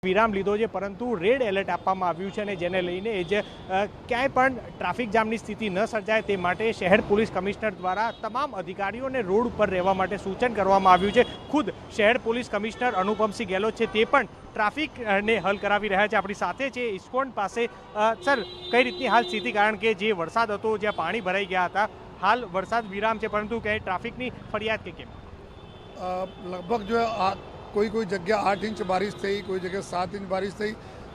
વિરામ લીધો છે, પરંતુ રેડ એલર્ટ આપવામાં આવ્યું છે અને જેને લઈને જ ક્યાંય પણ ટ્રાફિક જામની સ્થિતિ ન સર્જાય તે માટે શહેર પોલીસ કમિશનર દ્વારા તમામ અધિકારીઓને રોડ ઉપર રહેવા માટે સૂચન કરવામાં આવ્યું છે। ખુદ શહેર પોલીસ કમિશનર અનુપમસિંહ ગેહલોત છે તે પણ ટ્રાફિકને હલ કરાવી રહ્યા છે। આપણી સાથે છે ઇસ્કોન પાસે। સર, કઈ રીતની હાલ સ્થિતિ, કારણ કે જે વરસાદ હતો જ્યાં પાણી ભરાઈ ગયા હતા, હાલ વરસાદ વિરામ છે પરંતુ ક્યાંય ટ્રાફિકની ફરિયાદ કે કેમ? लगभग जो है कोई जगह 8 इंच बारिश थी, कोई जगह 7 इंच बारिश थी,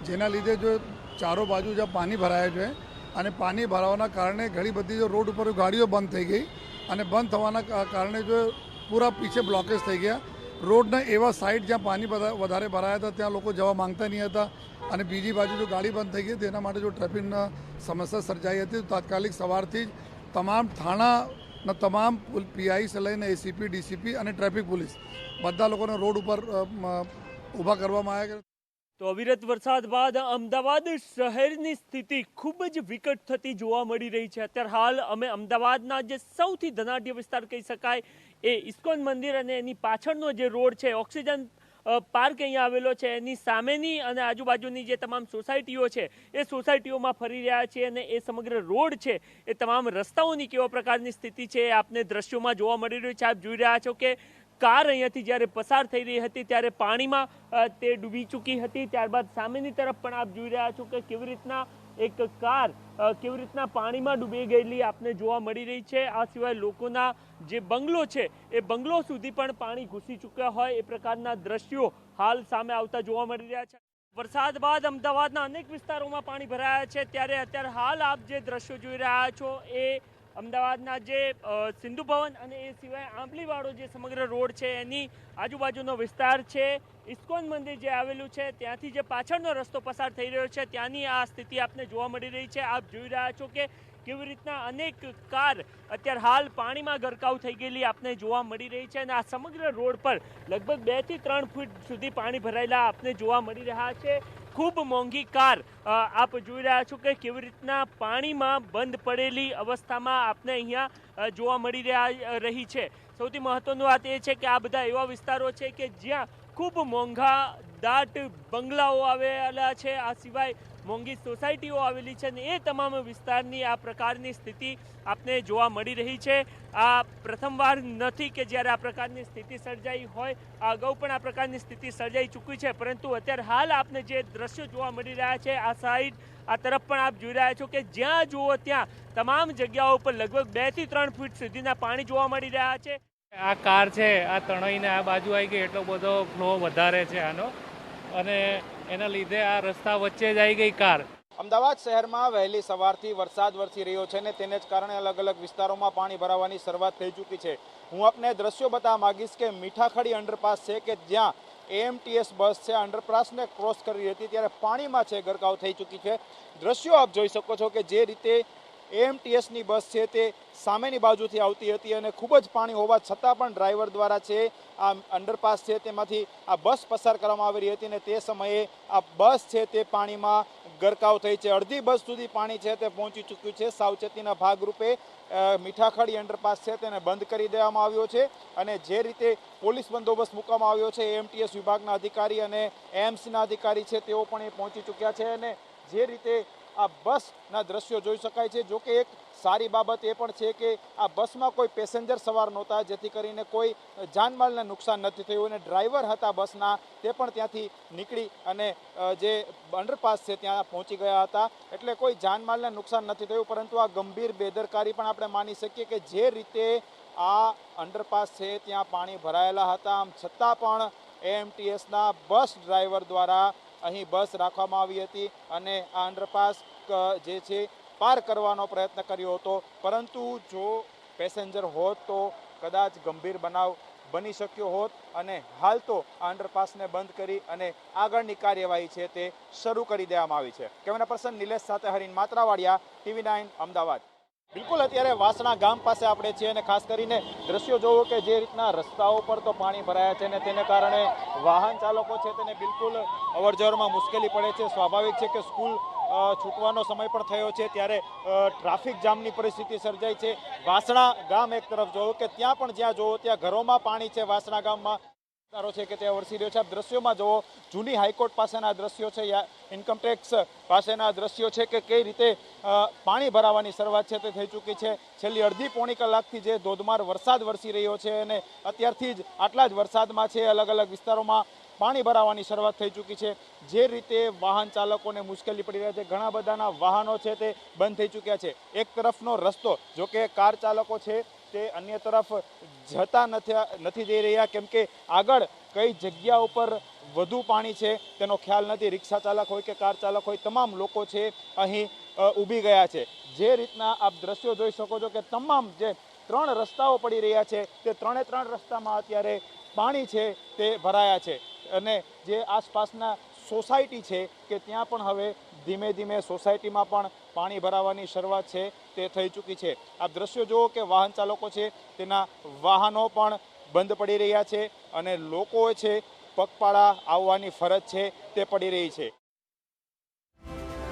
જેના લીધે જો ચારો બાજુ જ્યાં પાણી ભરાયા છે અને પાણી ભરાવાના કારણે ઘણી બધી જો રોડ ઉપર ગાડીઓ બંધ થઈ ગઈ અને બંધ થવાના કારણે જો પૂરા પીછે બ્લોકેજ થઈ ગયા। રોડના એવા સાઈડ જ્યાં પાણી વધારે ભરાયા હતા ત્યાં લોકો જવા માંગતા નહીં હતા અને બીજી બાજુ જો ગાડી બંધ થઈ ગઈ તેના માટે જો ટ્રાફિકના સમસ્યા સર્જાઈ હતી। તાત્કાલિક સવારથી જ તમામ થાણા તમામ પીઆઈ से લઈને એસીપી, ડીસીપી અને ટ્રાફિક પોલીસ બધા લોકોને રોડ ઉપર ઊભા કરવામાં આવ્યા। તો અવિરત વરસાદ બાદ અમદાવાદ શહેરની સ્થિતિ ખૂબ જ વિકટ થતી જોવા મળી રહી છે। અત્યારે હાલ અમે અમદાવાદના જે સૌથી ધનાઢ્ય વિસ્તાર કહી શકાય એ ઇસ્કોન મંદિર અને એની પાછળનો જે રોડ છે, ઓક્સિજન પાર્ક અહીંયા આવેલો છે, એની સામેની અને આજુબાજુની જે તમામ સોસાયટીઓ છે એ સોસાયટીઓમાં ફરી રહ્યા છીએ અને એ સમગ્ર રોડ છે એ તમામ રસ્તાઓની કેવા પ્રકારની સ્થિતિ છે આપને દ્રશ્યોમાં જોવા મળી રહ્યું છે। આપ જોઈ રહ્યા છો કે કાર અહીંયાથી જ્યારે પસાર થઈ રહી હતી ત્યારે પાણીમાં તે ડૂબી ચૂકી હતી। ત્યારબાદ સામેની તરફ પણ આપ જોઈ રહ્યા છો કે કેવી રીતના એક કાર કેવી રીતના પાણીમાં ડૂબી ગયેલી આપને જોવા મળી રહી છે। આ સિવાય લોકોના જે બંગલો છે એ બંગલો સુધી પણ પાણી ઘૂસી ચૂક્યા હોય એ પ્રકારના દ્રશ્યો હાલ સામે આવતા જોવા મળી રહ્યા છે। વરસાદ બાદ અમદાવાદના અનેક વિસ્તારોમાં પાણી ભરાયા છે ત્યારે અત્યારે હાલ આપ જે દ્રશ્યો જોઈ રહ્યા છો એ અમદાવાદના જે સિંધુ ભવન અને એ સિવાય આંબલીવાળો જે સમગ્ર રોડ છે એની આજુબાજુનો વિસ્તાર છે। ઇસ્કોન મંદિર જે આવેલું છે ત્યાંથી જે પાછળનો રસ્તો પસાર થઈ રહ્યો છે ત્યાંની આ સ્થિતિ આપને જોવા મળી રહી છે। આપ જોઈ રહ્યા છો કે કેવી રીતના અનેક કાર અત્યારે હાલ પાણીમાં ગરકાવ થઈ ગયેલી આપને જોવા મળી રહી છે અને આ સમગ્ર રોડ પર લગભગ 2 થી 3 ફૂટ સુધી પાણી ભરાયેલા આપને જોવા મળી રહ્યા છે। ખૂબ મોંઘી કાર આપ જોઈ રહ્યા છો કે કેવી રીતના પાણીમાં બંધ પડેલી અવસ્થામાં આપને અહીંયા જોવા મળી રહી છે। સૌથી મહત્વની વાત એ છે કે આ બધા એવા વિસ્તારો છે કે જ્યાં ખૂબ મોંઘા દાટ બંગલાઓ આવેલા છે, આ સિવાય મોંઘી સોસાયટીઓ આવેલી છે અને એ તમામ વિસ્તારની આ પ્રકારની સ્થિતિ આપને જોવા મળી રહી છે। આ પ્રથમવાર નથી કે જ્યારે આ પ્રકારની સ્થિતિ સર્જાઈ હોય, આ અગાઉ પણ આ પ્રકારની સ્થિતિ સર્જાઈ ચૂકી છે, પરંતુ અત્યારે હાલ આપને જે દ્રશ્યો જોવા મળી રહ્યા છે આ સાઈડ આ તરફ પણ આપ જોઈ રહ્યા છો કે જ્યાં જુઓ ત્યાં તમામ જગ્યાઓ પર લગભગ 2 થી 3 ફૂટ સુધીના પાણી જોવા મળી રહ્યા છે। આ કાર છે આ તણાઈને આ બાજુ આવી ગઈ, એટલો બધો ફ્લો વધારે છે આનો અને એના લીધે આ રસ્તા વચ્ચે જ આવી ગઈ કાર। અમદાવાદ શહેરમાં વહેલી સવારથી વરસાદ વરસી રહ્યો છે ને તેને જ કારણે અલગ અલગ વિસ્તારોમાં પાણી ભરાવાની શરૂઆત થઈ ચૂકી છે। હું આપને દ્રશ્યો બતાવવા માંગીશ કે મીઠાખડી અંડરપાસ છે કે જ્યાં એએમટીએસ બસ છે અંડરપાસને ક્રોસ કરી રહી હતી ત્યારે પાણીમાં છે ગરકાવ થઈ ચૂકી છે। દ્રશ્યો આપ જોઈ શકો છો કે જે રીતે એએમટીએસની બસ છે તે સામેની બાજુથી આવતી હતી અને ખૂબ જ પાણી હોવા છતાં પણ ડ્રાઈવર દ્વારા છે આ અંડરપાસ છે તેમાંથી આ બસ પસાર કરવામાં આવી રહી હતી અને તે સમયે આ બસ છે તે પાણીમાં ગરકાવ થઈ છે। અડધી બસ સુધી પાણી છે તે પહોંચી ચૂક્યું છે। સાવચેતીના ભાગરૂપે મીઠાખડી અંડરપાસ છે તેને બંધ કરી દેવામાં આવ્યો છે અને જે રીતે પોલીસ બંદોબસ્ત મૂકવામાં આવ્યો છે એએમટીએસ વિભાગના અધિકારી અને એએમસીના અધિકારી છે તેઓ પણ એ પહોંચી ચૂક્યા છે અને જે રીતે આ બસના દ્રશ્યો જોઈ શકાય છે। જો કે એક સારી બાબત એ પણ છે કે આ બસમાં કોઈ પેસેન્જર સવાર નહોતા, જેથી કરીને કોઈ જાનમાલને નુકસાન નથી થયું અને ડ્રાઈવર હતા બસના તે પણ ત્યાંથી નીકળી અને જે અંડરપાસ છે ત્યાં પહોંચી ગયા હતા, એટલે કોઈ જાનમાલને નુકસાન નથી થયું। પરંતુ આ ગંભીર બેદરકારી પણ આપણે માની શકીએ કે જે રીતે આ અંડરપાસ છે ત્યાં પાણી ભરાયેલા હતા, આમ છતાં પણ એએમટીએસના બસ ડ્રાઈવર દ્વારા અહીં બસ રાખવામાં આવી હતી અને આ અંડરપાસ જે છે પાર કરવાનો પ્રયત્ન કર્યો હતો, પરંતુ જો પેસેન્જર હોત તો કદાચ ગંભીર બનાવ બની શક્યો હોત અને હાલ તો આ અંડરપાસને બંધ કરી અને આગળની કાર્યવાહી છે તે શરૂ કરી દેવામાં આવી છે। કેમેરા પર્સન નિલેશ સાથે હરીન માત્રાવાડિયા, TV9 અમદાવાદ। બિલકુલ અત્યારે વાસણા ગામ પાસે આપણે છીએ અને ખાસ કરીને દ્રશ્યો જોવો કે જે રીતના રસ્તાઓ પર તો પાણી ભરાયા છે અને તેને કારણે વાહન ચાલકો છે તેને બિલકુલ અવરજવરમાં મુશ્કેલી પડે છે। સ્વાભાવિક છે કે સ્કૂલ છૂટવાનો સમય પણ થયો છે ત્યારે ટ્રાફિક જામની પરિસ્થિતિ સર્જાઈ છે। વાસણા ગામ એક તરફ જોવો કે ત્યાં પણ જ્યાં જોવો ત્યાં ઘરોમાં પાણી છે વાસણા ગામમાં। વિસ્તારો છે કે ત્યાં વરસી રહ્યો છે. આપ દ્રશ્યોમાં જુઓ, જૂની હાઈકોર્ટ પાસેના દ્રશ્યો છે, યા ઇન્કમટેક્સ પાસેના દ્રશ્યો છે કે કઈ રીતે પાણી ભરાવાની શરૂઆત છે તે થઈ ચૂકી છે. છેલ્લી અડધી પોણી કલાકથી જે ધોધમાર વરસાદ વરસી રહ્યો છે અને અત્યારથી જ આટલા જ વરસાદમાં છે અલગ અલગ વિસ્તારોમાં પાણી ભરાવાની શરૂઆત થઈ ચૂકી છે. જે રીતે વાહન ચાલકોને મુશ્કેલી પડી રહ્યા છે, ઘણા બધાના વાહનો છે તે બંધ થઈ ચૂક્યા છે. એક તરફનો રસ્તો, જો કે કાર ચાલકો છે તે અન્ય તરફ જતા નથી જઈ રહ્યા, કેમ કે આગળ કઈ જગ્યા ઉપર વધુ પાણી છે તેનો ખ્યાલ નથી. રિક્ષા ચાલક હોય કે કાર ચાલક હોય, તમામ લોકો છે અહીં ઊભી ગયા છે. જે રીતના આપ દ્રશ્યો જોઈ શકો છો કે તમામ જે 3 રસ્તાઓ પડી રહ્યા છે તે 3 રસ્તામાં અત્યારે પાણી છે તે ભરાયા છે. અને જે આસપાસના સોસાયટી છે કે ત્યાં પણ હવે ધીમે ધીમે સોસાયટીમાં પણ પાણી ભરાવાની શરૂઆત છે તે થઈ ચૂકી છે. આપ દ્રશ્યો જુઓ કે વાહન ચાલકો છે તેના વાહનો પણ બંધ પડી રહ્યા છે અને લોકો છે પગપાળા આવવાની ફરજ છે તે પડી રહી છે.